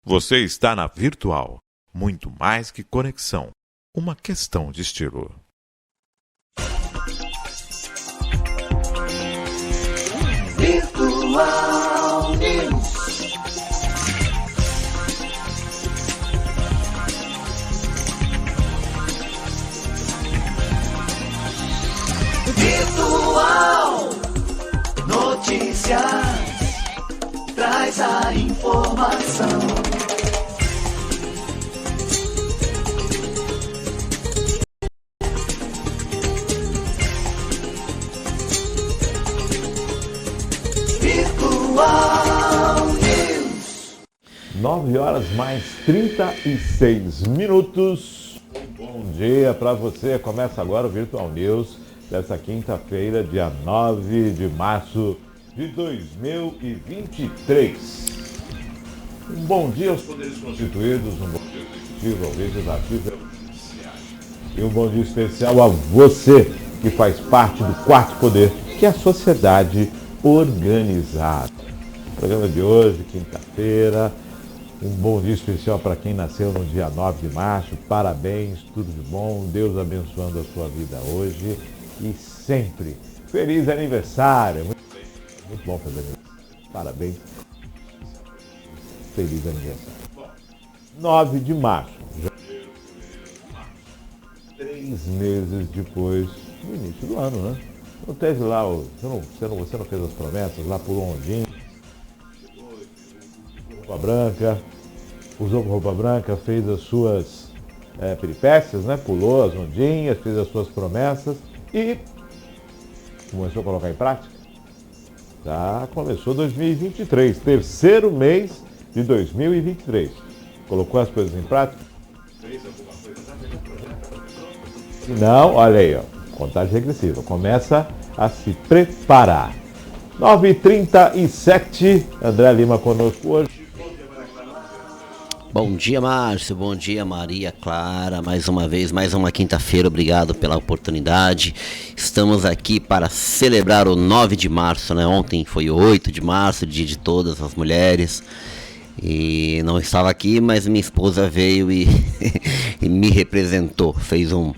Você está na Virtual. Muito mais que conexão. Uma questão de estilo. Virtual News. Virtual Notícias. Traz a informação. Virtual News. 9h mais 36 minutos. Bom dia para você. Começa agora o Virtual News dessa quinta-feira, dia 9 de março de 2023. Um bom dia aos poderes constituídos, um bom dia ao executivo, ao legislativo e ao judiciário. E um bom dia especial a você que faz parte do quarto poder, que é a sociedade organizada. O programa de hoje, quinta-feira, um bom dia especial para quem nasceu no dia 9 de março. Parabéns, tudo de bom, Deus abençoando a sua vida hoje e sempre. Feliz aniversário! Muito bom fazer aniversário. Parabéns. Feliz aniversário. 9 de março. 3 meses depois do início do ano, né? Não teve lá, você não fez as promessas lá por ondinha, roupa branca, usou roupa branca, fez as suas peripécias, né? Pulou as ondinhas, fez as suas promessas e começou a colocar em prática. Já começou 2023, terceiro mês de 2023. Colocou as coisas em prática? Fez alguma coisa? Se não, olha aí, ó, contagem regressiva. Começa a se preparar. 9h37, André Lima conosco hoje. Bom dia, Márcio. Bom dia, Maria Clara. Mais uma vez, mais uma quinta-feira. Obrigado pela oportunidade. Estamos aqui para celebrar o 9 de março, né? Ontem foi o 8 de março, dia de todas as mulheres. E não estava aqui, mas minha esposa veio e, e me representou. Fez um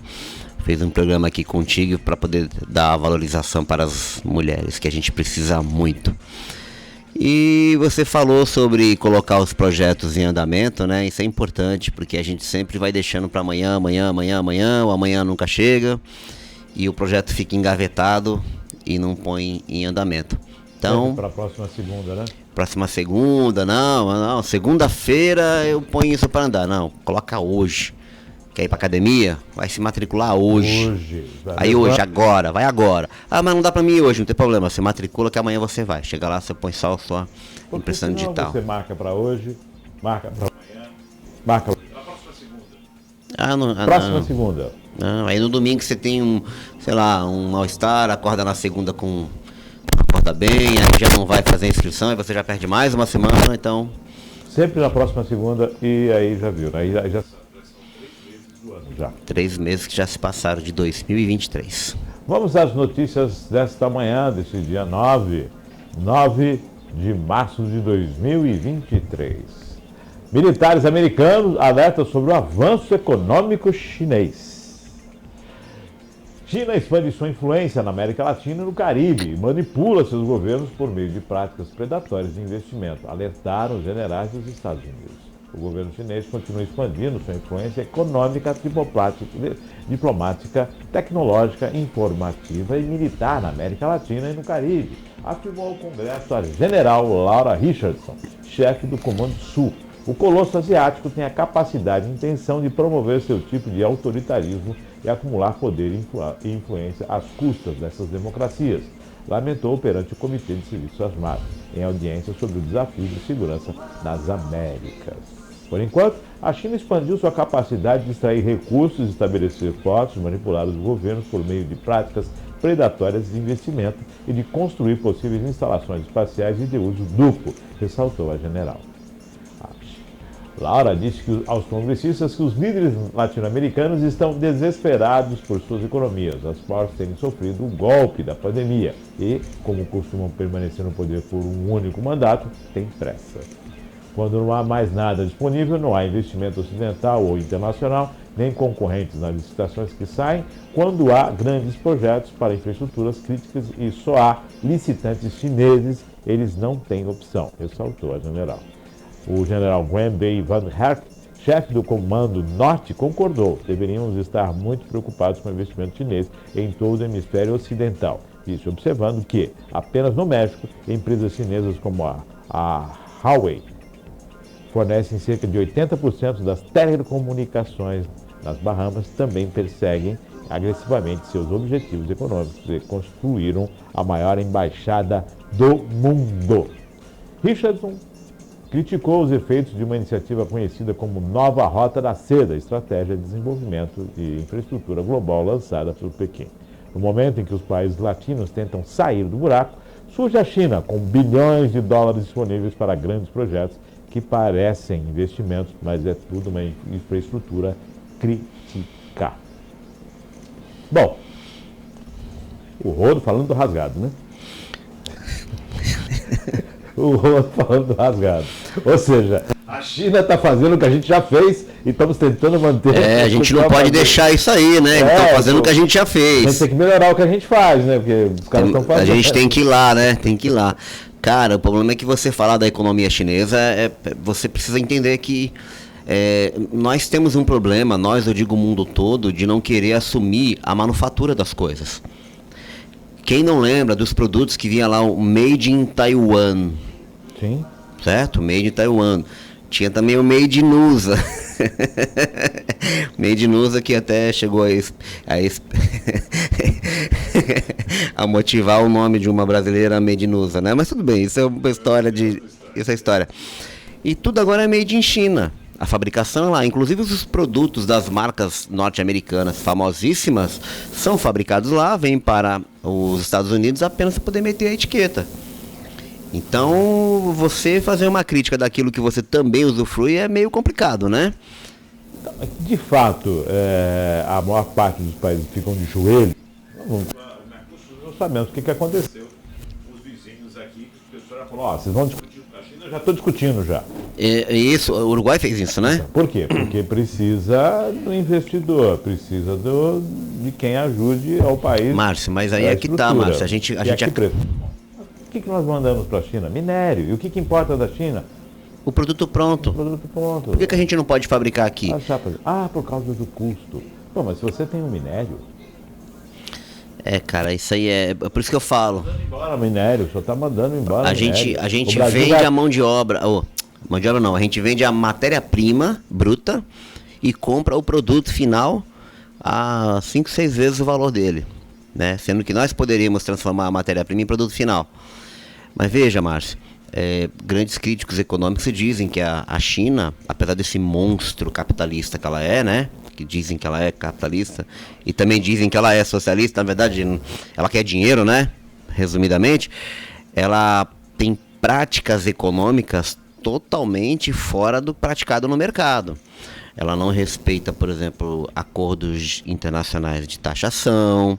programa aqui contigo para poder dar a valorização para as mulheres, que a gente precisa muito. E você falou sobre colocar os projetos em andamento, né? Isso é importante, porque a gente sempre vai deixando para amanhã, o amanhã nunca chega, e o projeto fica engavetado e não põe em andamento. Então, para a próxima segunda, né? Próxima segunda, não, segunda-feira eu ponho isso para andar. Não, coloca hoje. Quer ir pra academia? Vai se matricular hoje. Aí hoje, agora, vai agora. Ah, mas não dá pra mim hoje, não tem problema. Você matricula que amanhã você vai. Chega lá, você põe só a sua impressão digital. Você marca pra hoje, marca pra amanhã, marca pra próxima segunda. Próxima segunda. Não, aí no domingo você tem um mal-estar, acorda na segunda acorda bem, aí já não vai fazer a inscrição, aí você já perde mais uma semana, então... Sempre na próxima segunda e aí já viu, né? Aí já... Já. 3 meses que já se passaram de 2023. Vamos às notícias desta manhã, desse dia 9 de março de 2023. Militares americanos alertam sobre o avanço econômico chinês. China expande sua influência na América Latina e no Caribe e manipula seus governos por meio de práticas predatórias de investimento, alertaram os generais dos Estados Unidos. O governo chinês continua expandindo sua influência econômica, diplomática, tecnológica, informativa e militar na América Latina e no Caribe, afirmou ao Congresso a general Laura Richardson, chefe do Comando Sul. O colosso asiático tem a capacidade e intenção de promover seu tipo de autoritarismo e acumular poder e influência às custas dessas democracias, lamentou perante o Comitê de Serviços Armados, em audiência sobre o desafio de segurança nas Américas. Por enquanto, a China expandiu sua capacidade de extrair recursos, estabelecer postos, manipular os governos por meio de práticas predatórias de investimento e de construir possíveis instalações espaciais e de uso duplo, ressaltou a general. Laura disse aos congressistas que os líderes latino-americanos estão desesperados por suas economias, as quais terem sofrido o golpe da pandemia e, como costumam permanecer no poder por um único mandato, têm pressa. Quando não há mais nada disponível, não há investimento ocidental ou internacional, nem concorrentes nas licitações que saem, quando há grandes projetos para infraestruturas críticas e só há licitantes chineses, eles não têm opção, ressaltou a general. O general Guanbei Van Herk, chefe do Comando Norte, concordou. Deveríamos estar muito preocupados com o investimento chinês em todo o hemisfério ocidental. Isso observando que, apenas no México, empresas chinesas como a Huawei fornecem cerca de 80% das telecomunicações nas Bahamas, também perseguem agressivamente seus objetivos econômicos e construíram a maior embaixada do mundo. Richardson criticou os efeitos de uma iniciativa conhecida como Nova Rota da Seda, estratégia de desenvolvimento de infraestrutura global lançada por Pequim. No momento em que os países latinos tentam sair do buraco, surge a China com bilhões de dólares disponíveis para grandes projetos que parecem investimentos, mas é tudo uma infraestrutura crítica. Bom, o Rodo falando do rasgado, né? O Rodo falando do rasgado. Ou seja, a China está fazendo o que a gente já fez e estamos tentando manter... A gente não pode deixar isso aí, né? Estão fazendo o que a gente já fez. A gente tem que melhorar o que a gente faz, né? Porque os caras estão fazendo. A gente tem que ir lá, né? Tem que ir lá. Cara, o problema é que você falar da economia chinesa, você precisa entender que nós temos um problema, eu digo o mundo todo, de não querer assumir a manufatura das coisas. Quem não lembra dos produtos que vinha lá, o Made in Taiwan? Sim. Certo? Made in Taiwan. Tinha também o Made in USA. Made in USA que até chegou a motivar o nome de uma brasileira Made in USA, né? Mas tudo bem, isso é uma história isso é história. E tudo agora é Made in China. A fabricação lá, inclusive os produtos das marcas norte-americanas famosíssimas são fabricados lá, vêm para os Estados Unidos apenas para poder meter a etiqueta. Então, você fazer uma crítica daquilo que você também usufrui é meio complicado, né? De fato, a maior parte dos países ficam de joelho. Não sabemos o que aconteceu. Os vizinhos aqui, o pessoal já falou, vocês vão discutir com a China, eu já estou discutindo já. Isso, o Uruguai fez isso, né? Por quê? Porque precisa do investidor, precisa de quem ajude ao país. Márcio, mas aí é que tá, Márcio. A gente O que nós mandamos para a China? Minério. E o que importa da China? O produto pronto. Por que a gente não pode fabricar aqui? Por causa do custo. Pô, mas se você tem um minério... Cara, isso aí é por isso que eu falo. Mandando embora minério, só está mandando embora minério. A gente vende a mão de obra... mão de obra não, a gente vende a matéria-prima bruta e compra o produto final a 5, 6 vezes o valor dele, né? Sendo que nós poderíamos transformar a matéria-prima em produto final. Mas veja, Márcio, grandes críticos econômicos dizem que a China, apesar desse monstro capitalista que ela é, né? Que dizem que ela é capitalista e também dizem que ela é socialista, na verdade ela quer dinheiro, né? Resumidamente, ela tem práticas econômicas totalmente fora do praticado no mercado. Ela não respeita, por exemplo, acordos internacionais de taxação.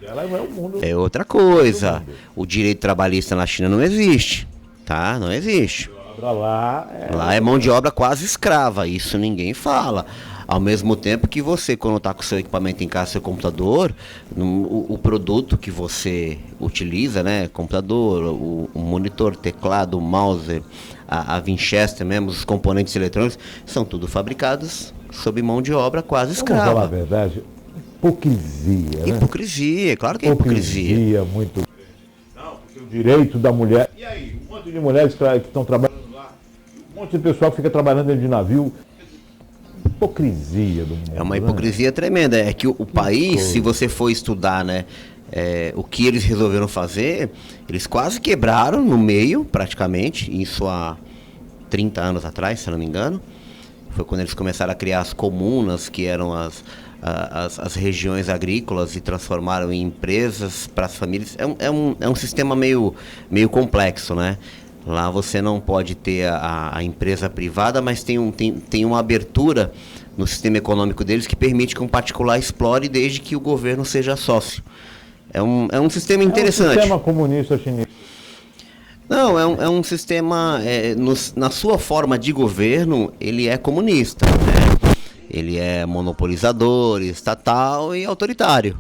Ela é o mundo. É outra coisa. O direito trabalhista na China não existe, tá? Não existe. Lá é mão de obra quase escrava, isso ninguém fala. Ao mesmo tempo que você, quando está com o seu equipamento em casa, seu computador, o produto que você utiliza, né, computador, o monitor, teclado, o mouse, a Winchester mesmo, os componentes eletrônicos, são tudo fabricados sob mão de obra quase escrava. Vamos falar a verdade, hipocrisia, né? Hipocrisia, claro que é hipocrisia. Hipocrisia muito grande. Não, porque o direito da mulher... E aí, um monte de mulheres que estão trabalhando lá, um monte de pessoal que fica trabalhando dentro de navio... Hipocrisia do mundo. É uma hipocrisia tremenda. É que o país, se você for estudar, né, o que eles resolveram fazer, eles quase quebraram no meio, praticamente, isso há 30 anos atrás, se não me engano. Foi quando eles começaram a criar as comunas, que eram as regiões agrícolas, e transformaram em empresas para as famílias. É um sistema meio complexo, né? Lá você não pode ter a empresa privada, mas tem uma abertura no sistema econômico deles que permite que um particular explore desde que o governo seja sócio. É um sistema interessante. É um sistema comunista chinês. Não, é um sistema, na sua forma de governo, ele é comunista, né? Ele é monopolizador, estatal e autoritário.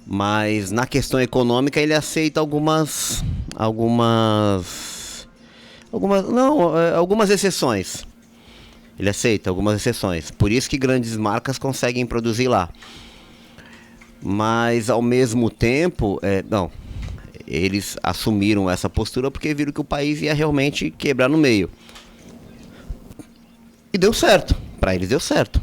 Mas na questão econômica ele aceita algumas exceções. Ele aceita algumas exceções. Por isso que grandes marcas conseguem produzir lá. Mas ao mesmo tempo, eles assumiram essa postura porque viram que o país ia realmente quebrar no meio. E deu certo. Para eles deu certo.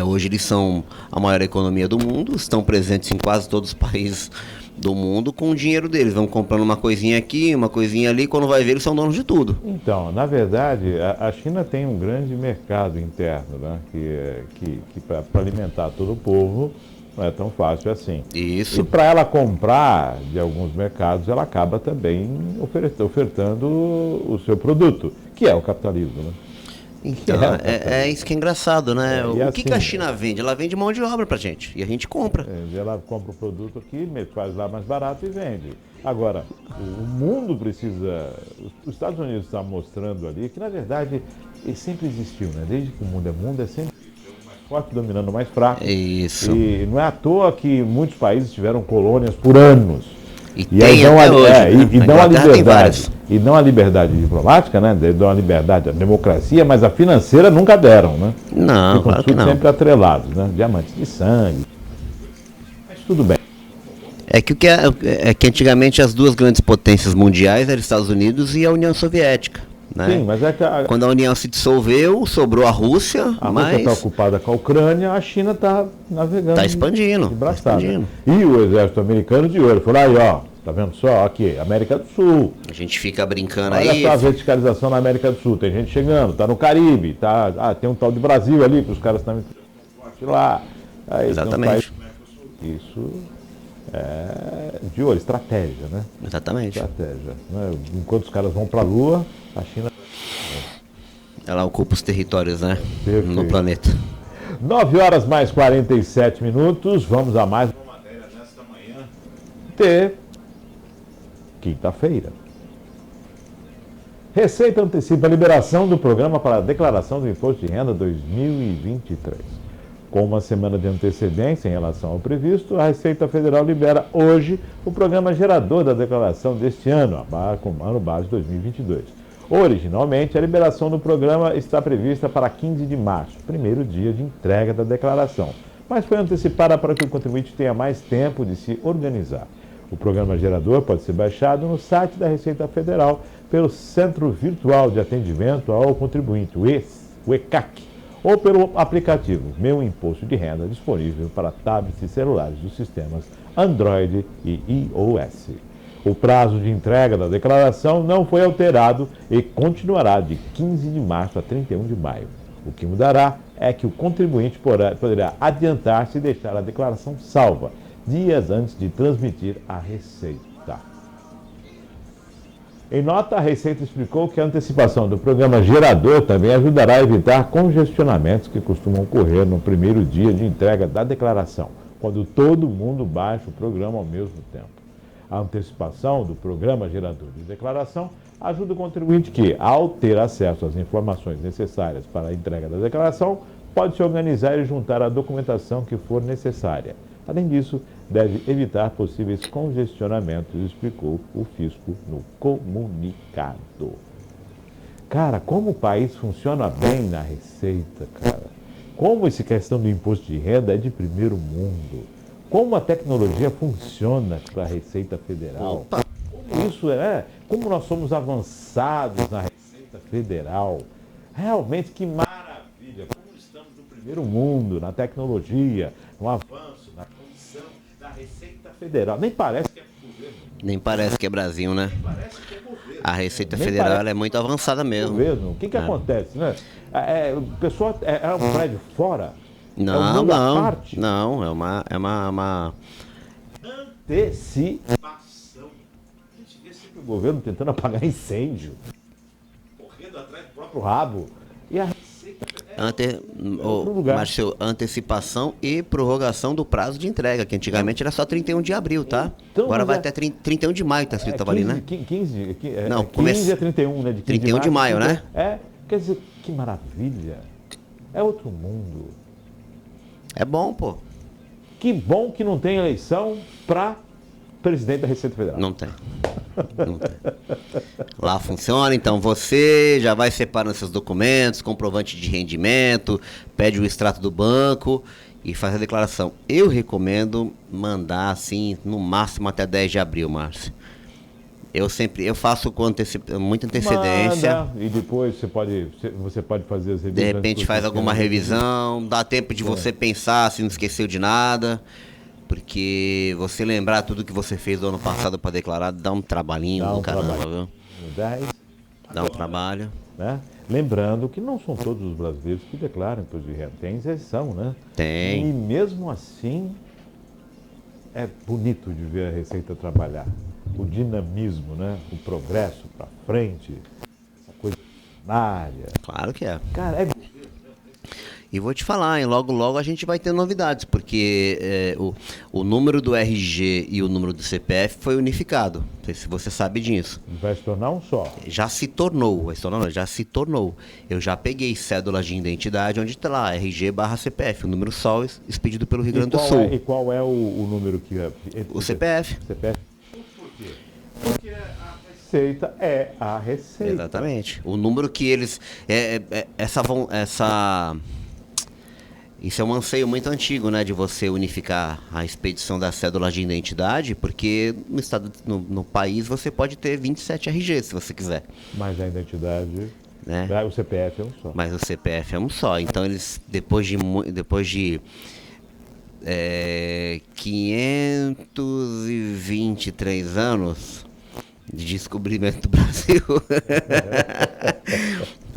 Hoje eles são a maior economia do mundo, estão presentes em quase todos os países do mundo com o dinheiro deles. Vão comprando uma coisinha aqui, uma coisinha ali, quando vai ver eles são donos de tudo. Então, na verdade, a China tem um grande mercado interno, né? Que para alimentar todo o povo não é tão fácil assim. Isso. E para ela comprar de alguns mercados, ela acaba também ofertando o seu produto, que é o capitalismo, né? Então, é isso que é engraçado, né? O que a assim, China vende? Ela vende mão de obra pra gente. E a gente compra. Ela compra o produto aqui, faz lá mais barato e vende. Agora, o mundo precisa... Os Estados Unidos estão mostrando ali que, na verdade, ele sempre existiu, né? Desde que o mundo é sempre o mais forte dominando o mais fraco. Isso. E não é à toa que muitos países tiveram colônias por anos. E aí dão a liberdade diplomática, né? Dão a liberdade, a democracia, mas a financeira nunca deram, né? Não, claro que não. Sempre atrelados, né? Diamantes de sangue. Mas tudo bem. É que antigamente as duas grandes potências mundiais eram os Estados Unidos e a União Soviética, né? Sim, mas quando a União se dissolveu, sobrou a Rússia, Rússia está ocupada com a Ucrânia, a China está navegando. Está expandindo. De braçada. E o exército americano de olho. Falou, aí, ó, tá vendo só? Aqui, América do Sul. A gente fica brincando Olha aí. Olha só a verticalização na América do Sul. Tem gente chegando, tá no Caribe, tem um tal de Brasil ali, que os caras estão lá. Aí, exatamente. Isso é de olho, estratégia, né? Exatamente. Estratégia. Né? Enquanto os caras vão para a Lua, a China... Ela ocupa os territórios, né? Perfeito. No planeta. 9 horas mais 47 minutos. Vamos a mais uma matéria nesta manhã de quinta-feira. Receita antecipa a liberação do programa para a declaração do Imposto de Renda 2023. Com uma semana de antecedência em relação ao previsto, a Receita Federal libera hoje o programa gerador da declaração deste ano, com o ano base 2022. Originalmente, a liberação do programa está prevista para 15 de março, primeiro dia de entrega da declaração, mas foi antecipada para que o contribuinte tenha mais tempo de se organizar. O programa gerador pode ser baixado no site da Receita Federal pelo Centro Virtual de Atendimento ao Contribuinte, o ECAC, ou pelo aplicativo Meu Imposto de Renda, disponível para tablets e celulares dos sistemas Android e iOS. O prazo de entrega da declaração não foi alterado e continuará de 15 de março a 31 de maio. O que mudará é que o contribuinte poderá adiantar-se e deixar a declaração salva dias antes de transmitir a Receita. Em nota, a Receita explicou que a antecipação do programa gerador também ajudará a evitar congestionamentos que costumam ocorrer no primeiro dia de entrega da declaração, quando todo mundo baixa o programa ao mesmo tempo. A antecipação do programa gerador de declaração ajuda o contribuinte que, ao ter acesso às informações necessárias para a entrega da declaração, pode se organizar e juntar a documentação que for necessária. Além disso, deve evitar possíveis congestionamentos, explicou o fisco no comunicado. Cara, como o país funciona bem na Receita, cara. Como essa questão do imposto de renda é de primeiro mundo. Como a tecnologia funciona para a Receita Federal. Como isso como nós somos avançados na Receita Federal. Realmente, que maravilha. Como estamos no primeiro mundo, na tecnologia, no avanço, na condição da Receita Federal. Nem parece que é governo. Nem parece que é Brasil, né? Nem parece que é governo. A Receita Federal ela é muito avançada mesmo. Governo. O que acontece, né? O pessoal é um prédio fora. Não, parte. Não, é uma antecipação. A gente vê sempre o governo tentando apagar incêndio, correndo atrás do próprio rabo. E a Receita Márcio, antecipação e prorrogação do prazo de entrega, que antigamente era só 31 de abril, tá? Então, agora vai até 31 de maio, tá escrito ali, né? 15 a 31, né? De 31 de maio, né? Quer dizer, que maravilha. É outro mundo. É bom, pô. Que bom que não tem eleição para presidente da Receita Federal. Não tem. Lá funciona, então você já vai separando seus documentos, comprovante de rendimento, pede o extrato do banco e faz a declaração. Eu recomendo mandar assim, no máximo até 10 de abril, Márcio. Eu faço com muita antecedência. Manda, e depois você pode fazer as revisões. De repente faz alguma revisão, dá tempo de você pensar se não esqueceu de nada. Porque você lembrar tudo que você fez do ano passado para declarar dá um trabalhinho do caramba, viu? Dá um trabalho. Né? Lembrando que não são todos os brasileiros que declaram imposto de renda. Tem isenção, né? Tem. E mesmo assim, é bonito de ver a Receita trabalhar. O dinamismo, né? O progresso para frente, essa coisa área. Claro que é. Cara, é... E vou te falar, hein? Logo, logo a gente vai ter novidades, porque o número do RG e o número do CPF foi unificado. Não sei se você sabe disso. Vai se tornar um só. Já se tornou, já se tornou. Eu já peguei cédula de identidade onde está lá, RG/CPF, o número só expedido pelo Rio Grande do Sul. E qual é o número que é? O CPF. CPF. Por quê? Porque a Receita é a Receita. Exatamente. O número que eles... Isso é um anseio muito antigo, né, de você unificar a expedição da cédula de identidade, porque no país você pode ter 27 RG, se você quiser. Mas a identidade, né? O CPF é um só. Mas o CPF é um só. Então eles, depois de 523 anos de descobrimento do Brasil,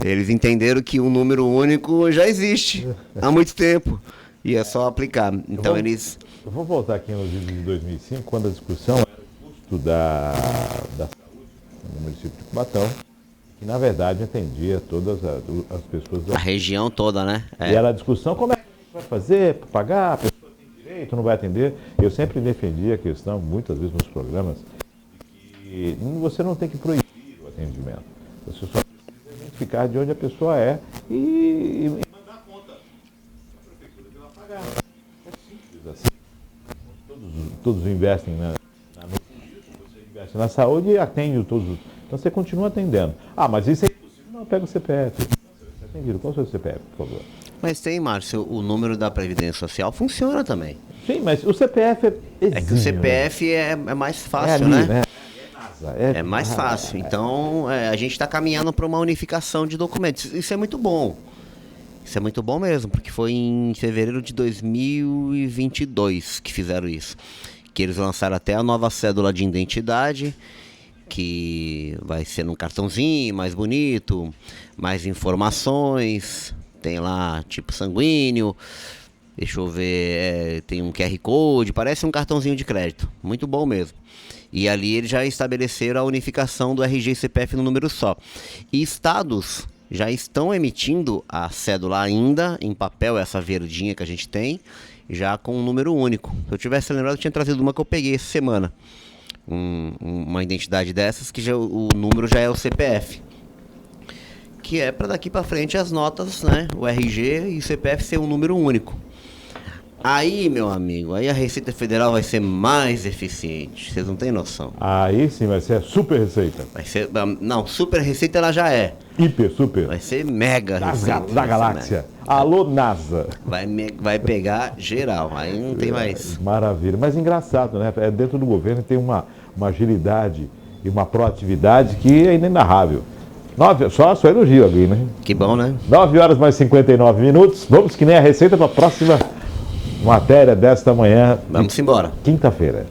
eles entenderam que um número único já existe há muito tempo e é só aplicar. Então Eu vou voltar aqui nos vídeos de 2005, quando a discussão era o custo da saúde no município de Cubatão, que na verdade entendia todas as pessoas a região toda, né? E era a discussão, como é que a gente vai fazer para pagar, a pessoa tem direito, não vai atender. Eu sempre defendi a questão, muitas vezes nos programas, de que você não tem que proibir o atendimento. Você só precisa identificar de onde a pessoa é e mandar a conta. A prefeitura vai lá pagar. É simples assim. Todos investem você investe na saúde e atende todos. Então você continua atendendo. Ah, mas isso é impossível. Não, pega o CPF. Você atendido. Qual é o seu CPF, por favor? Mas tem, Márcio, o número da Previdência Social funciona também. Sim, mas o CPF é exímio, é que o CPF é mais fácil, ali, né? É mais fácil. Então, a gente está caminhando para uma unificação de documentos. Isso é muito bom. Isso é muito bom mesmo, porque foi em fevereiro de 2022 que fizeram isso. Que eles lançaram até a nova cédula de identidade, que vai ser num cartãozinho mais bonito, mais informações, tem lá tipo sanguíneo, deixa eu ver, tem um QR Code, parece um cartãozinho de crédito, muito bom mesmo. E ali eles já estabeleceram a unificação do RG e CPF no número só. E estados já estão emitindo a cédula ainda em papel, essa verdinha que a gente tem, já com um número único. Se eu tivesse lembrado, eu tinha trazido uma que eu peguei essa semana. Uma identidade dessas que o número já é o CPF. Que é para daqui para frente as notas, né? O RG e o CPF ser um número único. Aí, meu amigo, aí a Receita Federal vai ser mais eficiente. Vocês não têm noção. Aí sim, vai ser super receita. Vai ser, não, super receita ela já é. Hiper, super. Vai ser mega receita. Da galáxia. Alô, NASA. Vai pegar geral, aí não tem mais. Maravilha. Mas engraçado, né? Dentro do governo tem uma agilidade e uma proatividade que é inenarrável. Só elogio aqui, né? Que bom, né? 9 horas mais 59 minutos. Vamos que nem a receita para a próxima matéria desta manhã. Vamos embora. Quinta-feira.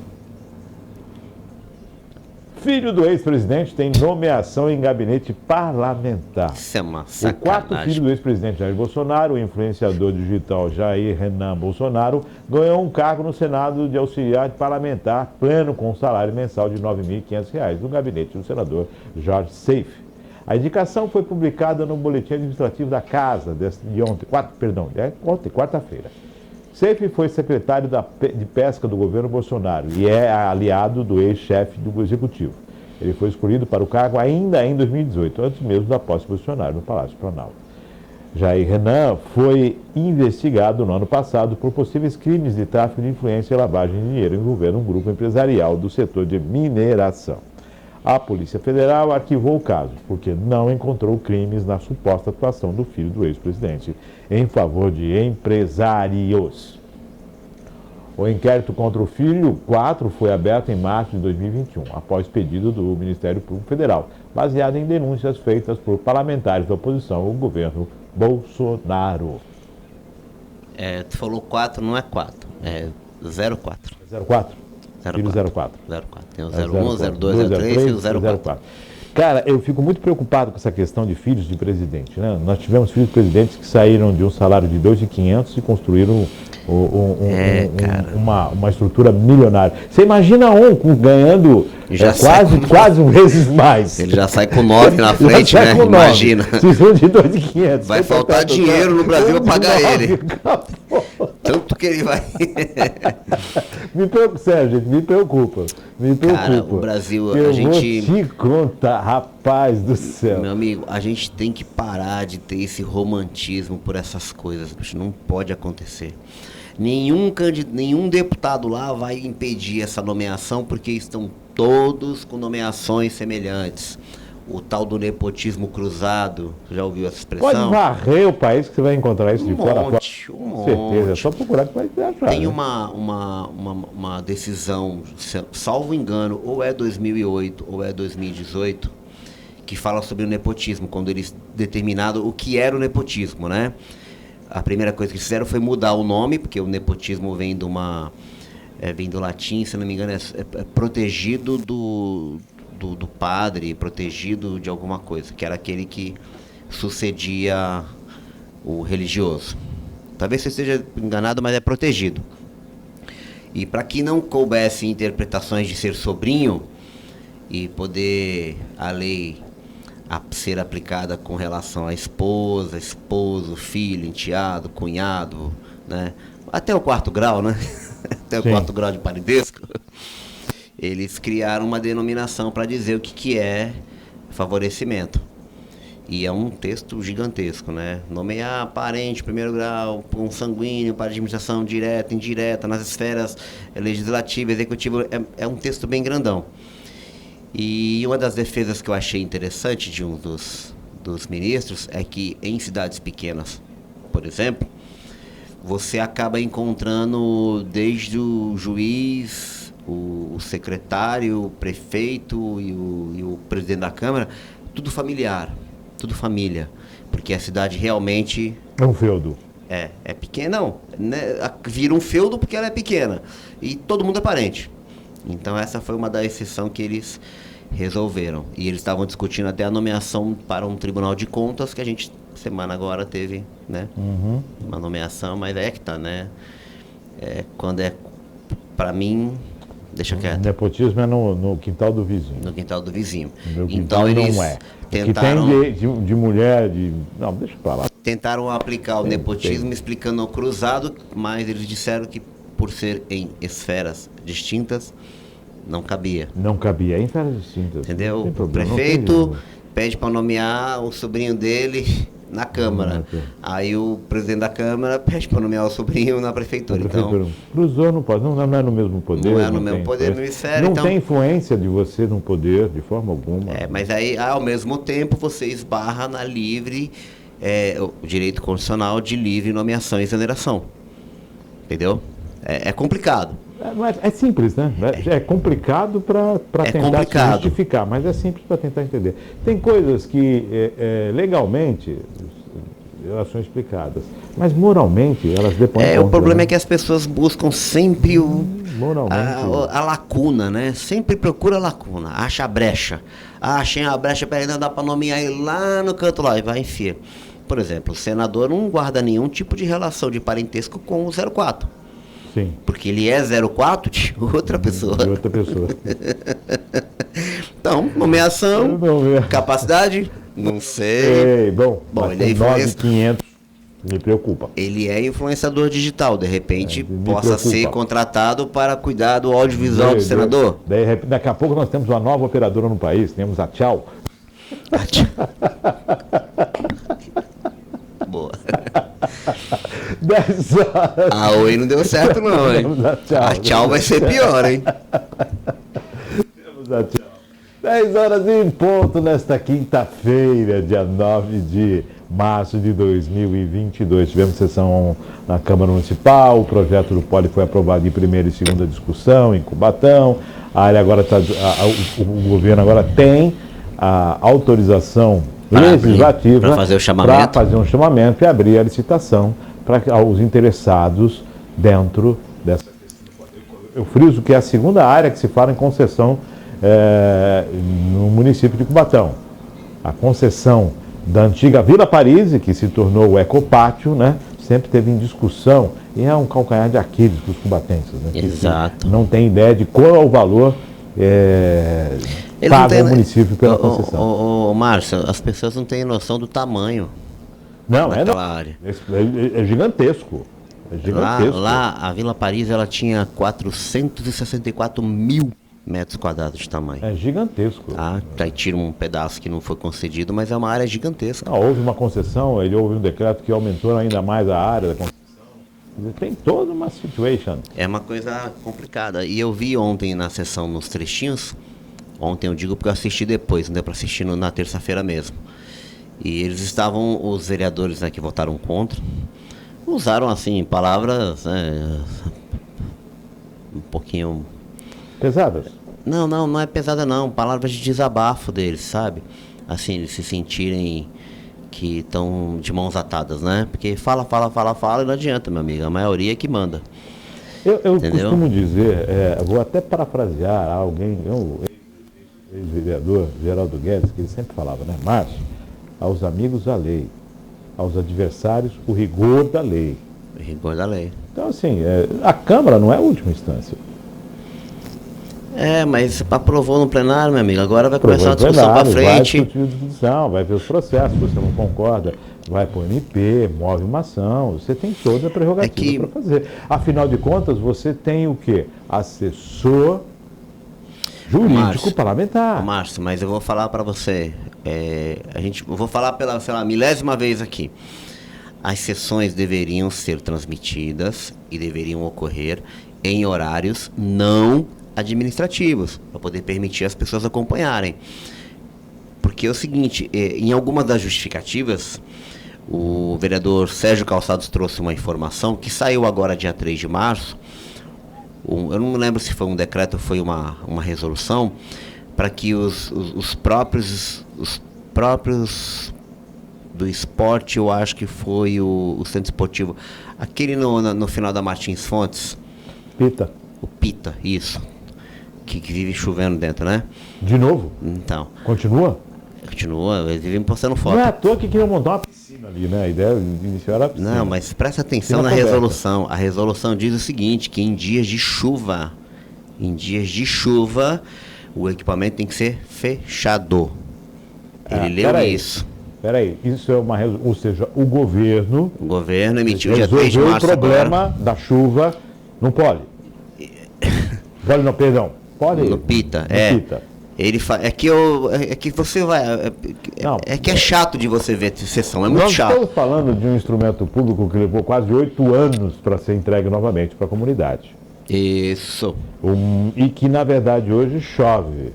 Filho do ex-presidente tem nomeação em gabinete parlamentar. Isso é uma O sacanagem. quarto filho do ex-presidente Jair Bolsonaro, o influenciador digital Jair Renan Bolsonaro, ganhou um cargo no Senado de auxiliar parlamentar pleno com salário mensal de R$ 9.500 no gabinete do senador Jorge Seife. A indicação foi publicada no Boletim Administrativo da Casa de ontem, quarta-feira. Seif foi secretário de Pesca do governo Bolsonaro e é aliado do ex-chefe do Executivo. Ele foi escolhido para o cargo ainda em 2018, antes mesmo da posse de Bolsonaro no Palácio Planalto. Jair Renan foi investigado no ano passado por possíveis crimes de tráfico de influência e lavagem de dinheiro envolvendo um grupo empresarial do setor de mineração. A Polícia Federal arquivou o caso, porque não encontrou crimes na suposta atuação do filho do ex-presidente em favor de empresários. O inquérito contra o filho 4 foi aberto em março de 2021, após pedido do Ministério Público Federal, baseado em denúncias feitas por parlamentares da oposição ao governo Bolsonaro. Tu falou 4, não é 4, é 04. 04? Filho 04. 04. Tem o 01, 02, 03 e o 04. Cara, eu fico muito preocupado com essa questão de filhos de presidente, né? Nós tivemos filhos de presidentes que saíram de um salário de 2.500 e construíram uma estrutura milionária. Você imagina ganhando quase vezes mais. Ele já sai com 9 na frente, né? Imagina. Precisam de 2.500. Vai faltar dinheiro no Brasil para pagar ele. Tanto que ele vai... Sérgio, me preocupa. Cara, o Brasil, eu a gente... vou te contar, rapaz do céu. Meu amigo, a gente tem que parar de ter esse romantismo por essas coisas, bicho. Não pode acontecer. Nenhum deputado lá vai impedir essa nomeação, porque estão todos com nomeações semelhantes. O tal do nepotismo cruzado, já ouviu essa expressão? Pode varrer o país que você vai encontrar isso de fora a fora. Com certeza, é só procurar que vai achar. Tem uma decisão, salvo engano, ou é 2008 ou é 2018, que fala sobre o nepotismo, quando eles determinaram o que era o nepotismo, né? A primeira coisa que eles fizeram foi mudar o nome, porque o nepotismo vem do latim, se não me engano, é protegido do padre, protegido de alguma coisa, que era aquele que sucedia o religioso. Talvez você esteja enganado, mas é protegido. E para que não coubesse interpretações de ser sobrinho e poder a lei ser aplicada com relação à esposa, esposo, filho, enteado, cunhado, né? Até o 4º grau, né? Até o 4º grau de parentesco. Eles criaram uma denominação para dizer o que é favorecimento. E é um texto gigantesco, né? Nomear parente, 1º grau, consanguíneo para administração direta, indireta, nas esferas legislativa, executiva, é um texto bem grandão. E uma das defesas que eu achei interessante de um dos ministros é que em cidades pequenas, por exemplo, você acaba encontrando desde o juiz, o secretário, o prefeito e o presidente da Câmara, tudo familiar, tudo família, porque a cidade realmente... É um feudo. É pequena, não, né? Vira um feudo porque ela é pequena e todo mundo é parente. Então essa foi uma da exceção que eles resolveram. E eles estavam discutindo até a nomeação para um tribunal de contas, que a gente, semana agora, teve, né? Uma nomeação, mas é que tá, né? Quando para mim, deixa quieto. Nepotismo é no quintal do vizinho. No quintal do vizinho. Então eles não é. Tentaram... Que tem de mulher, Não, deixa pra lá. Tentaram aplicar o nepotismo explicando o cruzado, mas eles disseram que por ser em esferas distintas, não cabia. Não cabia, em esferas distintas. Entendeu? O prefeito pede para nomear o sobrinho dele na Câmara. Aí o presidente da Câmara pede para nomear o sobrinho na Prefeitura. Então, cruzou, não pode, não é no mesmo poder. Não é no mesmo poder, no esfera. Não tem influência de você no poder, de forma alguma. Mas aí, ao mesmo tempo, você esbarra na livre... o direito constitucional de livre nomeação e exoneração. Entendeu? É complicado. É simples, né? É complicado para tentar justificar, mas é simples para tentar entender. Tem coisas que legalmente elas são explicadas, mas moralmente elas dependem. O problema é que as pessoas buscam sempre a lacuna, né? Sempre procura a lacuna, acha a brecha. Achei a brecha, não dá para nomear ele lá no canto lá e vai enfiar. Por exemplo, o senador não guarda nenhum tipo de relação de parentesco com o 04. Sim. Porque ele é 04 de outra pessoa. De outra pessoa. Então, nomeação, capacidade, Não sei. Ei, bom, mas ele é com 9.500 me preocupa. Ele é influenciador digital, de repente possa preocupa. ser contratado para cuidar do audiovisual do senador. Daqui a pouco nós temos uma nova operadora no país, temos a Tchau. Boa. 10 horas. A Oi não deu certo não, hein? A Tchau vai ser pior, hein? Temos a Tchau. 10 horas em ponto nesta quinta-feira, dia 9 de março de 2022. Tivemos sessão na Câmara Municipal, o projeto do Poli foi aprovado em primeira e segunda discussão, em Cubatão. A área agora o governo agora tem a autorização legislativa para fazer o chamamento. Para fazer um chamamento e abrir a licitação para os interessados dentro dessa questão. Eu friso que é a segunda área que se fala em concessão no município de Cubatão. A concessão da antiga Vila Paris, que se tornou o Ecopátio, né, sempre teve em discussão e é um calcanhar de Aquiles para os cubatenses. Né, exato. Não tem ideia de qual é o valor pago ao município pela concessão. Márcio, as pessoas não têm noção do tamanho daquela área. É gigantesco. É gigantesco. Lá, a Vila Paris, ela tinha 464 mil metros quadrados de tamanho. É gigantesco. Aí tira um pedaço que não foi concedido, mas é uma área gigantesca. Houve uma concessão, houve um decreto que aumentou ainda mais a área da concessão. Tem toda uma situation. É uma coisa complicada. E eu vi ontem na sessão, nos trechinhos, ontem eu digo porque eu assisti depois, não deu para assistir na terça-feira mesmo. E eles estavam, os vereadores, né, que votaram contra, usaram assim palavras um pouquinho pesadas. Não é pesada não, palavras de desabafo deles, sabe? Assim, eles se sentirem que estão de mãos atadas, né? Porque fala e não adianta, meu amigo, a maioria é que manda. Eu costumo dizer, vou até parafrasear alguém, o ex-vereador Geraldo Guedes, que ele sempre falava, né? Márcio, aos amigos a lei, aos adversários o rigor da lei. O rigor da lei. Então, assim, a Câmara não é a última instância. Mas aprovou no plenário, meu amigo. Agora vai começar a discussão para frente. Vai ver os processos, você não concorda, vai para o MP, move uma ação. Você tem toda a prerrogativa para fazer. Afinal de contas, você tem o quê? Assessor jurídico parlamentar. Márcio, mas eu vou falar para você. Eu vou falar pela, sei lá, milésima vez aqui. As sessões deveriam ser transmitidas e deveriam ocorrer em horários não administrativos, para poder permitir as pessoas acompanharem. Porque é o seguinte, em algumas das justificativas, o vereador Sérgio Calçados trouxe uma informação que saiu agora dia 3 de março, eu não lembro se foi um decreto ou foi uma resolução, para que os próprios do esporte, eu acho que foi o centro esportivo, aquele no final da Martins Fontes. Pita. O Pita, isso. Que vive chovendo dentro, né? De novo? Então. Continua, eles vivem postando foto. Não é à toa que queriam montar uma piscina ali, né? A ideia inicial era a piscina. Não, mas presta atenção na resolução. A resolução diz o seguinte, que em dias de chuva, o equipamento tem que ser fechado. Ele leu isso. Peraí, isso é uma resolução, ou seja, o governo emitiu dia 3 de março o problema agora. Da chuva no Poli. Poli não, perdão. Poli. No Pita, Pita. Ele que você vai. É chato de você ver sessão, é muito Nós chato. estamos falando de um instrumento público que levou quase 8 anos para ser entregue novamente para a comunidade. Isso. E que, na verdade, hoje chove.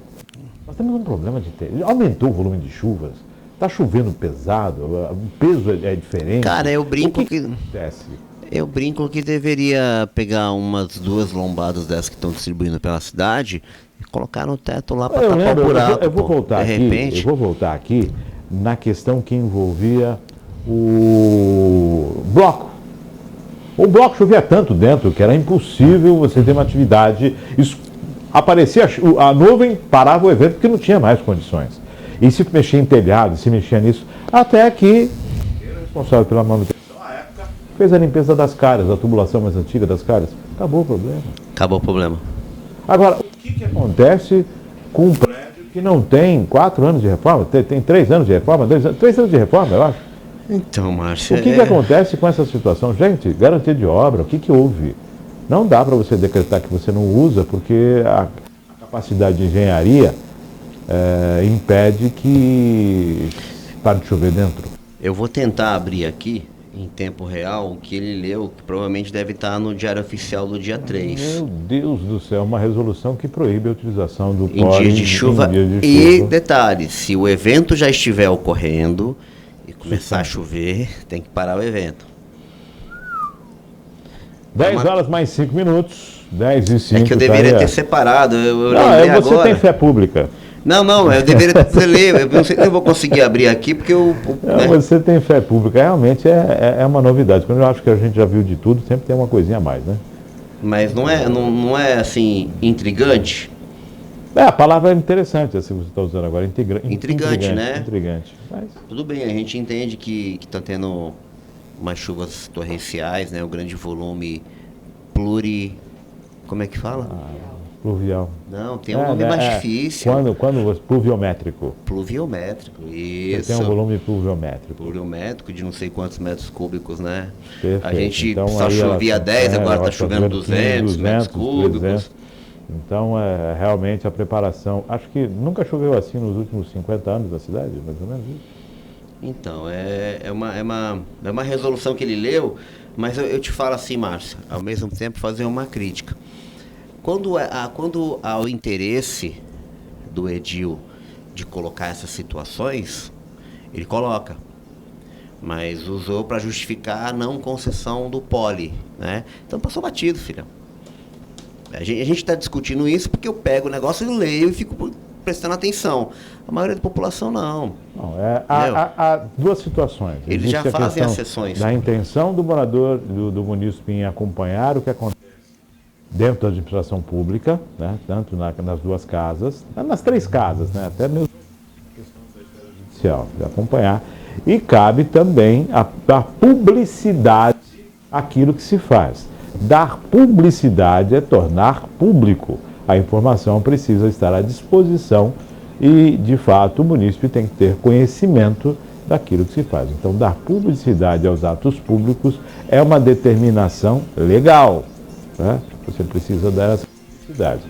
Nós temos um problema aumentou o volume de chuvas. Está chovendo pesado, o peso é diferente. Cara, eu brinco que acontece? Eu brinco que deveria pegar umas 2 lombadas dessas que estão distribuindo pela cidade e colocar no teto lá para tapar o buraco. Eu vou voltar aqui na questão que envolvia o bloco. O bloco chovia tanto dentro que era impossível você ter uma atividade. Aparecia a nuvem, parava o evento porque não tinha mais condições. E se mexia em telhado, se mexia nisso, até que o responsável pela manutenção fez a limpeza das calhas, a tubulação mais antiga das calhas. Acabou o problema. Acabou o problema. Agora, o que acontece com um prédio que não tem 4 anos de reforma, tem 3 anos de reforma, 3 anos de reforma, eu acho. Então, Márcio... O que acontece com essa situação? Gente, garantia de obra, o que houve? Não dá para você decretar que você não usa, porque a capacidade de engenharia impede que pare de chover dentro. Eu vou tentar abrir aqui, em tempo real, o que ele leu, que provavelmente deve estar no Diário Oficial do dia 3. Meu Deus do céu, uma resolução que proíbe a utilização do Em dia de chuva. E detalhe, se o evento já estiver ocorrendo e começar a chover, tem que parar o evento. 10 horas mais 5 minutos, 10 e 5. É que eu deveria ter separado, eu não, você agora. Tem fé pública. Não, eu deveria ter ler, eu não sei se eu vou conseguir abrir aqui, porque né? Você tem fé pública, realmente é uma novidade. Quando eu acho que a gente já viu de tudo, sempre tem uma coisinha a mais, né? Mas não é assim, intrigante? A palavra é interessante, assim você está usando agora, intrigante, né? Intrigante. Mas... Tudo bem, a gente entende que está tendo umas chuvas torrenciais, né? O grande volume como é que fala? Pluvial. Não, tem um nome mais difícil. Quando pluviométrico. Pluviométrico, isso. Tem um volume pluviométrico. Pluviométrico de não sei quantos metros cúbicos, né? Perfeito. A gente então, só chovia 10, agora está chovendo 200 metros cúbicos. 300. Então, realmente a preparação... Acho que nunca choveu assim nos últimos 50 anos da cidade, mais ou menos isso. Então, é uma resolução que ele leu, mas eu te falo assim, Márcio, ao mesmo tempo fazer uma crítica. Quando há o interesse do edil de colocar essas situações, ele coloca, mas usou para justificar a não concessão do poli, né? Então passou batido, filhão. A gente está discutindo isso porque eu pego o negócio e leio e fico prestando atenção. A maioria da população não. Há duas situações. Eles já fazem as sessões. Da intenção do morador, do munícipe em acompanhar o que acontece dentro da administração pública, né, tanto nas duas casas, nas 3 casas, né, até mesmo a questão da esfera judicial, de acompanhar. E cabe também a publicidade àquilo que se faz. Dar publicidade é tornar público. A informação precisa estar à disposição e, de fato, o munícipe tem que ter conhecimento daquilo que se faz. Então, dar publicidade aos atos públicos é uma determinação legal, né? Você precisa dar essa publicidade.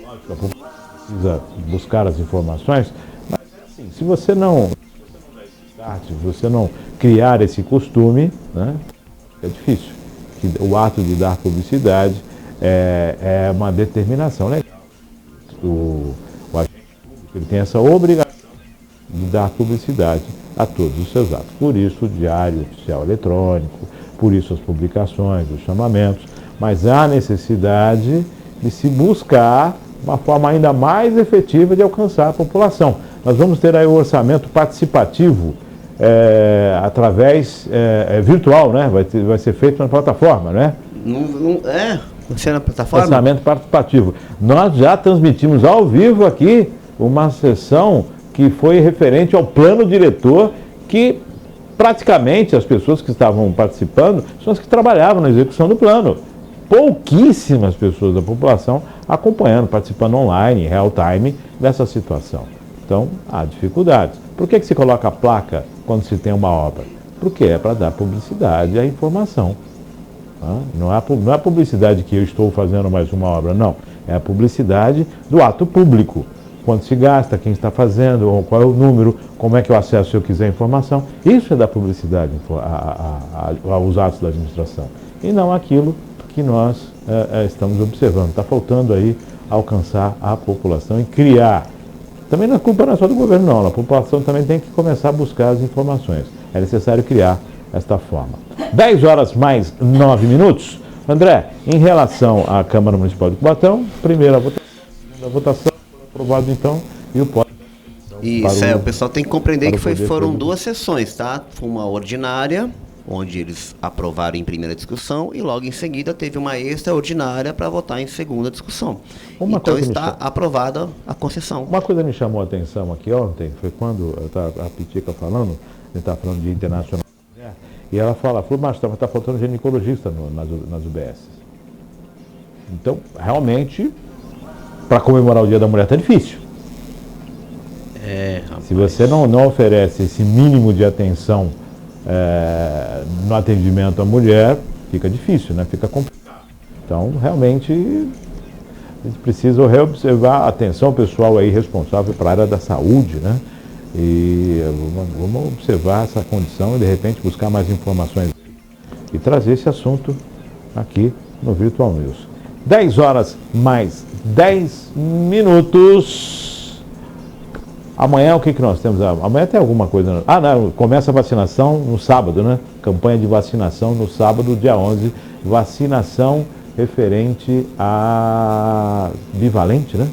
Lógico, a população precisa buscar as informações, mas assim, se você não dar esse start, se você não criar esse costume, né, é difícil. O ato de dar publicidade é uma determinação legal. O agente público ele tem essa obrigação de dar publicidade a todos os seus atos. Por isso o Diário Oficial Eletrônico, por isso as publicações, os chamamentos, mas há necessidade de se buscar uma forma ainda mais efetiva de alcançar a população. Nós vamos ter aí o orçamento participativo através virtual, né? Vai ser feito na plataforma, né? Vai ser na plataforma? Orçamento participativo. Nós já transmitimos ao vivo aqui uma sessão que foi referente ao plano diretor, que praticamente as pessoas que estavam participando são as que trabalhavam na execução do plano. Pouquíssimas pessoas da população acompanhando, participando online, em real time, dessa situação. Então, há dificuldades. Por que se coloca a placa quando se tem uma obra? Porque é para dar publicidade à informação. Não é a publicidade que eu estou fazendo mais uma obra, não. É a publicidade do ato público. Quanto se gasta, quem está fazendo, qual é o número, como é que eu acesso se eu quiser informação. Isso é dar publicidade aos atos da administração. E não aquilo que nós estamos observando. Está faltando aí alcançar a população e criar. Também a culpa não é só do governo, não. A população também tem que começar a buscar as informações. É necessário criar esta forma. 10 horas mais 9 minutos. André, em relação à Câmara Municipal de Cubatão, primeira votação, segunda votação, aprovado então, e o pode. Isso, o pessoal tem que compreender que foram 2 sessões, tá? Foi uma ordinária, onde eles aprovaram em primeira discussão, e logo em seguida teve uma extraordinária para votar em segunda discussão. Então está aprovada a concessão. Uma coisa me chamou a atenção aqui ontem, foi quando a Pitica falando, a gente estava falando de internacional, e ela falou, mas está faltando ginecologista nas UBS. Então, realmente, para comemorar o Dia da Mulher está difícil. Se você não oferece esse mínimo de atenção no atendimento à mulher, fica difícil, né? Fica complicado. Então, realmente, a gente precisa reobservar a atenção pessoal aí responsável para a área da saúde, né? E vamos observar essa condição e, de repente, buscar mais informações e trazer esse assunto aqui no Virtual News. 10 horas mais 10 minutos. Amanhã o que nós temos? Amanhã tem alguma coisa. Não, começa a vacinação no sábado, né? Campanha de vacinação no sábado, dia 11. Vacinação referente a bivalente, né?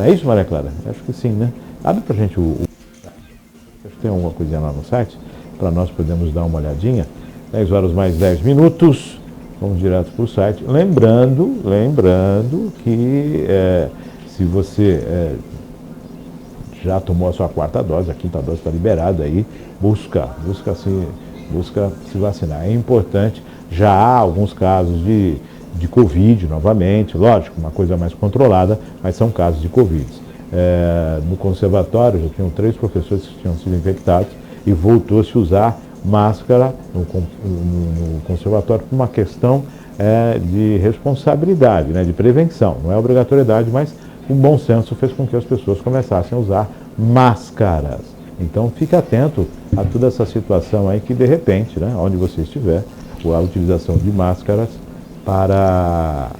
É isso, Maria Clara? Acho que sim, né? Abre pra gente acho que tem alguma coisinha lá no site, para nós podermos dar uma olhadinha. 10 horas mais 10 minutos. Vamos direto para o site. Lembrando que se você já tomou a sua quarta dose, a quinta dose está liberada aí, busca se vacinar. É importante. Já há alguns casos de Covid novamente, lógico, uma coisa mais controlada, mas são casos de Covid. No conservatório já tinham 3 professores que tinham sido infectados e voltou-se a usar máscara no conservatório por uma questão de responsabilidade, né, de prevenção. Não é obrigatoriedade, mas o bom senso fez com que as pessoas começassem a usar máscaras. Então fique atento a toda essa situação aí que de repente, né, onde você estiver, a utilização de máscaras para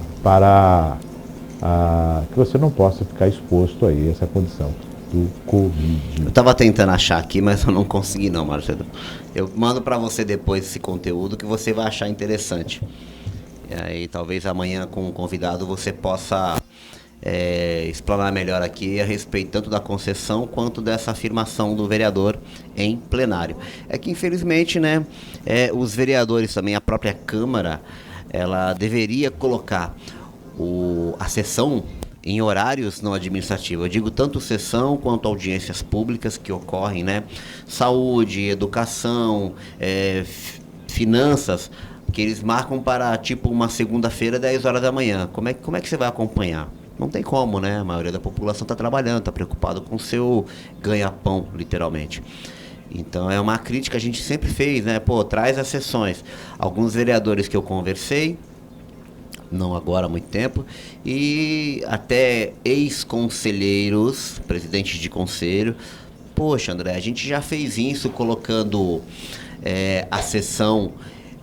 que você não possa ficar exposto aí a essa condição do Covid. Eu estava tentando achar aqui, mas eu não consegui não, Marcelo. Eu mando para você depois esse conteúdo que você vai achar interessante. E aí talvez amanhã com um convidado você possa explanar melhor aqui a respeito tanto da concessão quanto dessa afirmação do vereador em plenário. É que infelizmente, né, os vereadores também, a própria Câmara, ela deveria colocar a sessão em horários não administrativos. Eu digo tanto sessão quanto audiências públicas que ocorrem, né? Saúde, educação, finanças, que eles marcam para tipo uma segunda-feira, 10 horas da manhã. Como é que você vai acompanhar? Não tem como, né? A maioria da população está trabalhando, está preocupado com o seu ganha-pão, literalmente. Então é uma crítica que a gente sempre fez, né? Traz as sessões. Alguns vereadores que eu conversei, não agora há muito tempo, e até ex-conselheiros, presidentes de conselho. Poxa, André, a gente já fez isso colocando a sessão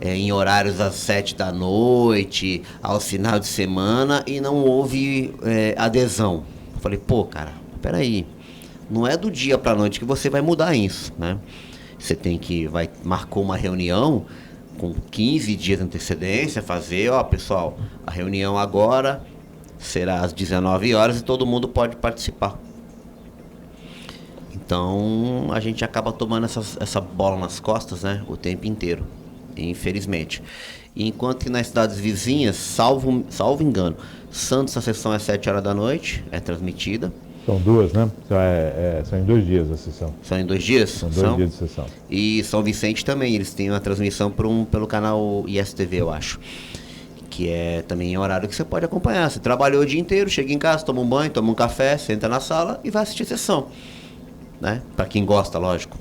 em horários às 7 da noite, aos finais de semana, e não houve adesão. Eu falei, cara, peraí, não é do dia para a noite que você vai mudar isso, né? Você marcou uma reunião com 15 dias de antecedência, pessoal, a reunião agora será às 19 horas e todo mundo pode participar. Então, a gente acaba tomando essa bola nas costas, né, o tempo inteiro, infelizmente. Enquanto que nas cidades vizinhas, salvo engano, Santos, a sessão é 7 horas da noite, é transmitida. São 2, né? São em 2 dias a sessão. São em 2 dias? São 2 dias de sessão. E São Vicente também, eles têm uma transmissão pelo canal ISTV, eu acho. Que é também em horário que você pode acompanhar. Você trabalhou o dia inteiro, chega em casa, toma um banho, toma um café, senta na sala e vai assistir a sessão. Né? Para quem gosta, lógico.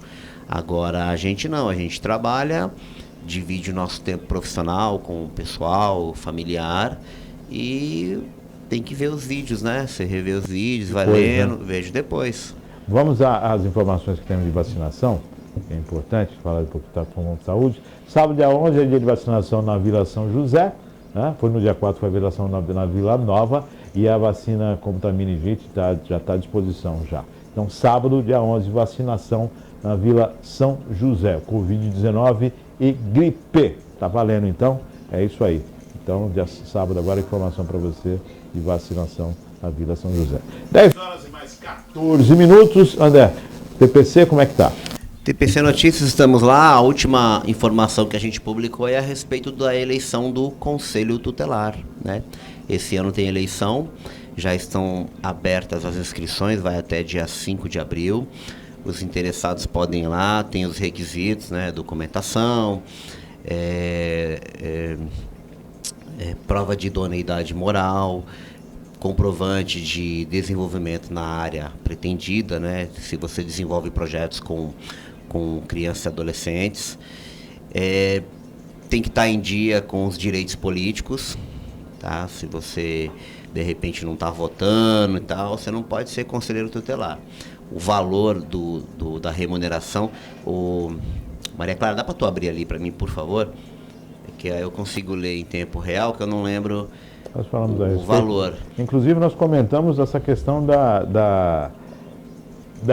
Agora, a gente não, a gente trabalha, divide o nosso tempo profissional com o pessoal, familiar e tem que ver os vídeos, né? Você revê os vídeos, vai lendo, né? Vejo depois. Vamos às informações que temos de vacinação, que é importante, falar um pouco da saúde. Sábado, dia 11, é dia de vacinação na Vila São José, né? Foi no dia 4, foi a vacinação na Vila Nova, e a vacina contra a meningite já está à disposição já. Então, sábado, dia 11, vacinação na Vila São José, Covid-19 e gripe. Tá valendo, então? É isso aí. Então, dia sábado, agora, informação para você de vacinação na Vila São José. 10 horas e mais 14 minutos. André, TPC, como é que tá? TPC Notícias, estamos lá. A última informação que a gente publicou é a respeito da eleição do Conselho Tutelar, né? Esse ano tem eleição, já estão abertas as inscrições, vai até dia 5 de abril. Os interessados podem ir lá, tem os requisitos, né? Documentação, prova de idoneidade moral, comprovante de desenvolvimento na área pretendida, né? Se você desenvolve projetos com crianças e adolescentes. Tem que estar em dia com os direitos políticos, tá? Se você, de repente, não está votando e tal, você não pode ser conselheiro tutelar. O valor da remuneração... Maria Clara, dá para tu abrir ali para mim, por favor? Que aí eu consigo ler em tempo real, que eu não lembro Nós falamos o valor. Inclusive, nós comentamos essa questão da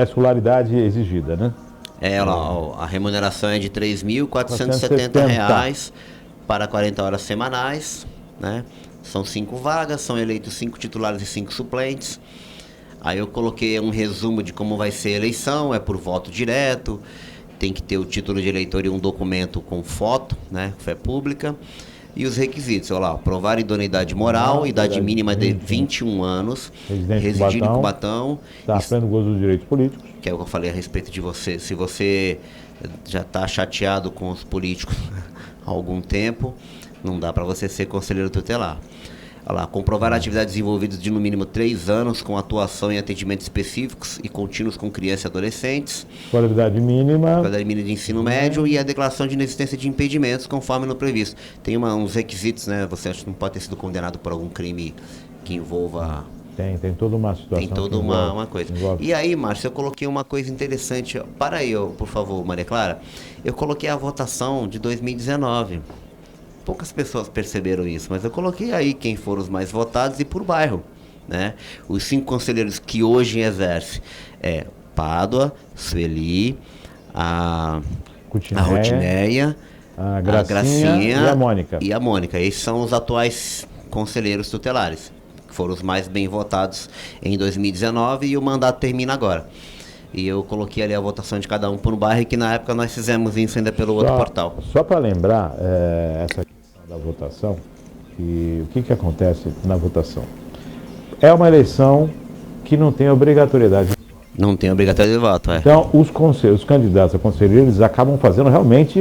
escolaridade exigida, né? A remuneração é de R$ 3.470 para 40 horas semanais, né? São 5 vagas, são eleitos 5 titulares e 5 suplentes. Aí eu coloquei um resumo de como vai ser a eleição, é por voto direto, tem que ter o título de eleitor e um documento com foto, né? Fé pública. E os requisitos, olha lá, provar idoneidade moral, idade mínima de 21 anos, residir em Cubatão. Está pleno gozo dos direitos políticos. Que é o que eu falei a respeito de você. Se você já está chateado com os políticos há algum tempo, não dá para você ser conselheiro tutelar. Olha lá, comprovar atividades desenvolvidas de no mínimo 3 anos com atuação em atendimentos específicos e contínuos com crianças e adolescentes. Escolaridade mínima. Escolaridade mínima de ensino médio e a declaração de inexistência de impedimentos conforme no previsto. Tem uns requisitos, né? Você acha que não pode ter sido condenado por algum crime que envolva... Tem toda uma situação. Tem toda uma coisa. E aí, Márcio, eu coloquei uma coisa interessante. Para aí, por favor, Maria Clara. Eu coloquei a votação de 2019. Poucas pessoas perceberam isso, mas eu coloquei aí quem foram os mais votados e por bairro, né? Os 5 conselheiros que hoje exercem Pádua, Sueli, a Rotineia, a Gracinha e a Mônica. Esses são os atuais conselheiros tutelares, que foram os mais bem votados em 2019 e o mandato termina agora. E eu coloquei ali a votação de cada um por bairro, que na época nós fizemos isso ainda pelo outro portal. Só para lembrar, essa questão da votação, e o que acontece na votação? É uma eleição que não tem obrigatoriedade. Não tem obrigatoriedade de voto, Então, os candidatos a conselheiro, eles acabam fazendo realmente...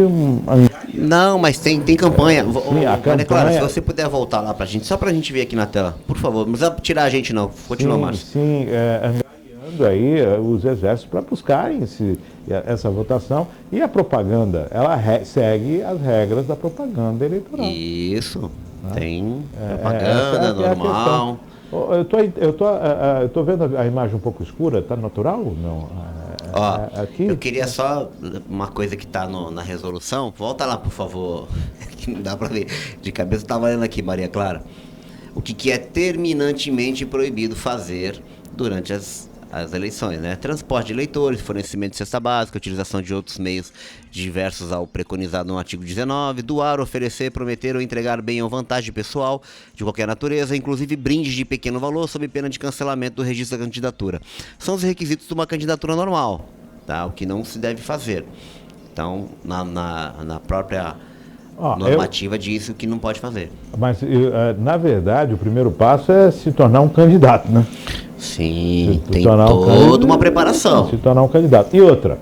Não, mas tem campanha. Sim, a campanha... Claro, se você puder voltar lá pra gente, só pra gente ver aqui na tela, por favor. Não precisa tirar a gente não, continua, Márcio. Sim, aí os exércitos para buscarem essa votação, e a propaganda, ela segue as regras da propaganda eleitoral. Isso, tem propaganda normal. Eu tô vendo a imagem um pouco escura, tá natural? Não. Aqui. Eu queria só uma coisa que tá na resolução. Volta lá, por favor. Que não dá para ver. De cabeça eu tava lendo aqui, Maria Clara. O que é terminantemente proibido fazer durante as eleições, né? Transporte de eleitores, fornecimento de cesta básica, utilização de outros meios diversos ao preconizado no artigo 19, doar, oferecer, prometer ou entregar bem ou vantagem pessoal de qualquer natureza, inclusive brindes de pequeno valor, sob pena de cancelamento do registro da candidatura. São os requisitos de uma candidatura normal, tá? O que não se deve fazer. Então, na própria normativa diz o que não pode fazer. Mas, na verdade, o primeiro passo é se tornar um candidato, né? Sim, tem toda uma preparação. Se tornar um candidato. E outra,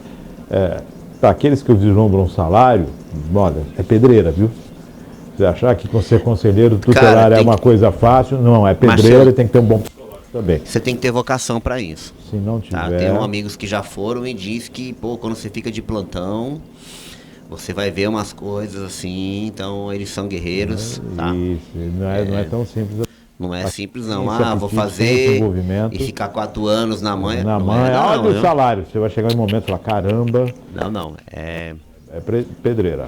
para aqueles que vislumbram um salário, olha, é pedreira, viu? Você achar que ser conselheiro tutelar é uma coisa fácil, não, é pedreira, tem que ter um bom psicológico também. Você tem que ter vocação para isso. Se não tiver... Tem amigos que já foram e diz que, quando você fica de plantão, você vai ver umas coisas assim, então eles são guerreiros, tá? Isso, não é tão simples assim. Não é simples não, vou fazer e ficar 4 anos na manha. Olha o salário, você vai chegar em um momento e falar, caramba. É pedreira.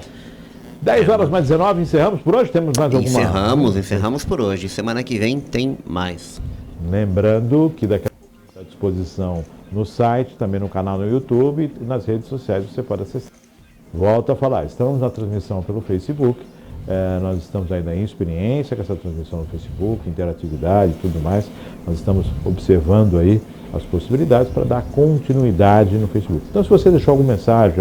10 horas mais 19, encerramos por hoje? Temos mais alguma? Encerramos por hoje. Semana que vem tem mais. Lembrando que daqui a pouco está à disposição no site, também no canal no YouTube e nas redes sociais você pode acessar. Volto a falar, estamos na transmissão pelo Facebook. Nós estamos ainda em experiência com essa transmissão no Facebook, interatividade e tudo mais. Nós estamos observando aí as possibilidades para dar continuidade no Facebook. Então, se você deixou alguma mensagem,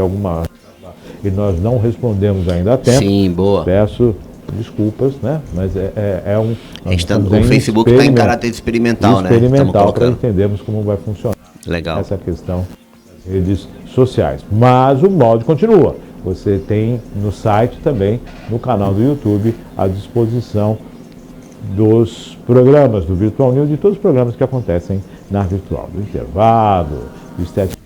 e nós não respondemos ainda a tempo, sim, boa. Peço desculpas, né? Mas o Facebook está em caráter experimental, né? Experimental, para entendermos como vai funcionar. Legal. Essa questão das redes sociais. Mas o molde continua. Você tem no site também, no canal do YouTube, à disposição dos programas do Virtual News, de todos os programas que acontecem na Virtual, do Intervalo, do Estética,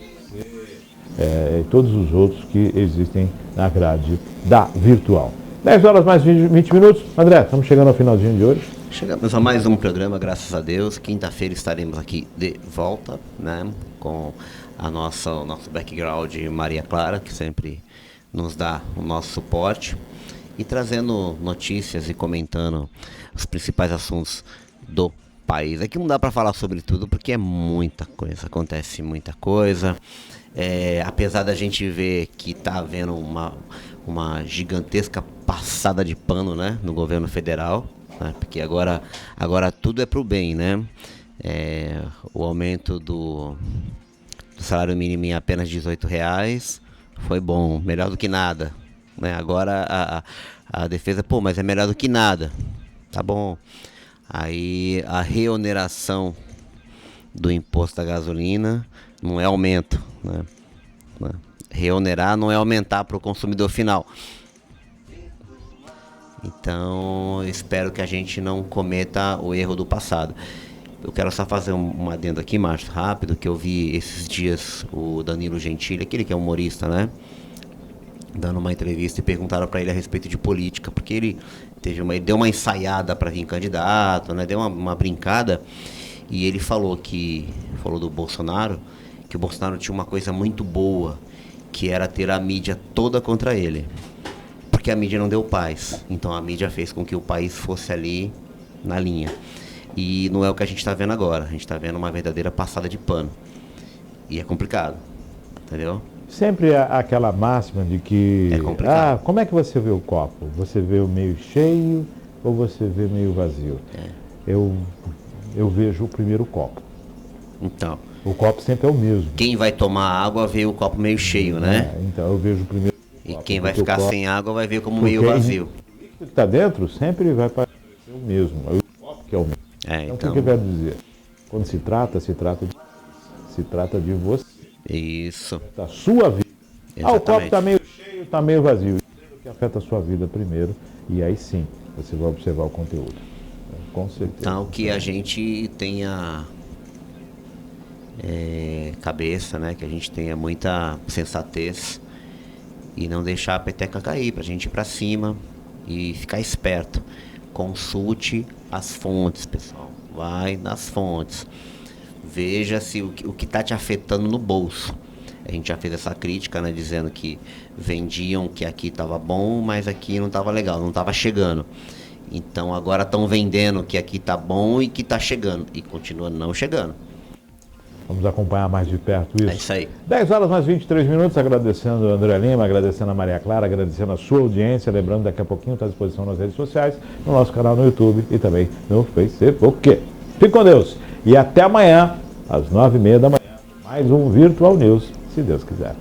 e todos os outros que existem na grade da Virtual. 10 horas mais 20 minutos. André, estamos chegando ao finalzinho de hoje. Chegamos a mais um programa, graças a Deus. Quinta-feira estaremos aqui de volta, né, com o nosso background Maria Clara, que sempre nos dá o nosso suporte, e trazendo notícias e comentando os principais assuntos do país. Aqui não dá para falar sobre tudo, porque é muita coisa, acontece muita coisa. Apesar da gente ver que está havendo uma gigantesca passada de pano, né, no governo federal, né, porque agora tudo é para o bem, né? O aumento do salário mínimo em apenas R$18 foi bom, melhor do que nada, né? Agora a defesa, mas é melhor do que nada, tá bom. Aí a reoneração do imposto da gasolina não é aumento, né? Reonerar não é aumentar para o consumidor final. Então, espero que a gente não cometa o erro do passado. Eu quero só fazer um adendo aqui, Márcio, rápido, que eu vi esses dias o Danilo Gentili, aquele que é humorista, né, dando uma entrevista, e perguntaram para ele a respeito de política, porque ele deu uma ensaiada para vir candidato, né, deu uma brincada, e ele falou do Bolsonaro, que o Bolsonaro tinha uma coisa muito boa, que era ter a mídia toda contra ele, porque a mídia não deu paz. Então a mídia fez com que o país fosse ali na linha. E não é o que a gente está vendo agora. A gente está vendo uma verdadeira passada de pano. E é complicado, entendeu? Sempre aquela máxima de que... É complicado. Como é que você vê o copo? Você vê o meio cheio ou você vê meio vazio? Eu vejo o primeiro copo. Então... O copo sempre é o mesmo. Quem vai tomar água vê o copo meio cheio, né? Então eu vejo o primeiro E copo. quem vai ficar sem água vai ver como meio Porque vazio. O que está dentro sempre vai parecer o mesmo. É o copo que é o mesmo. Então o que eu quero dizer? Quando se trata de você. Isso. Da sua vida. Exatamente. O copo está meio cheio, está meio vazio. Isso que afeta a sua vida primeiro. E aí sim, você vai observar o conteúdo. Com certeza. Então que a gente tenha... cabeça, né, que a gente tenha muita sensatez e não deixar a peteca cair, pra gente ir pra cima e ficar esperto. Consulte as fontes, pessoal, vai nas fontes, veja se o que tá te afetando no bolso. A gente já fez essa crítica, né, dizendo que vendiam que aqui estava bom, mas aqui não estava legal, não estava chegando. Então agora estão vendendo que aqui tá bom e que tá chegando, e continua não chegando. Vamos acompanhar mais de perto isso. É isso aí. 10 horas mais 23 minutos, agradecendo a André Lima, agradecendo a Maria Clara, agradecendo a sua audiência. Lembrando, daqui a pouquinho está à disposição nas redes sociais, no nosso canal no YouTube e também no Facebook. Fique com Deus e até amanhã, às 9h30 da manhã, mais um Virtual News, se Deus quiser.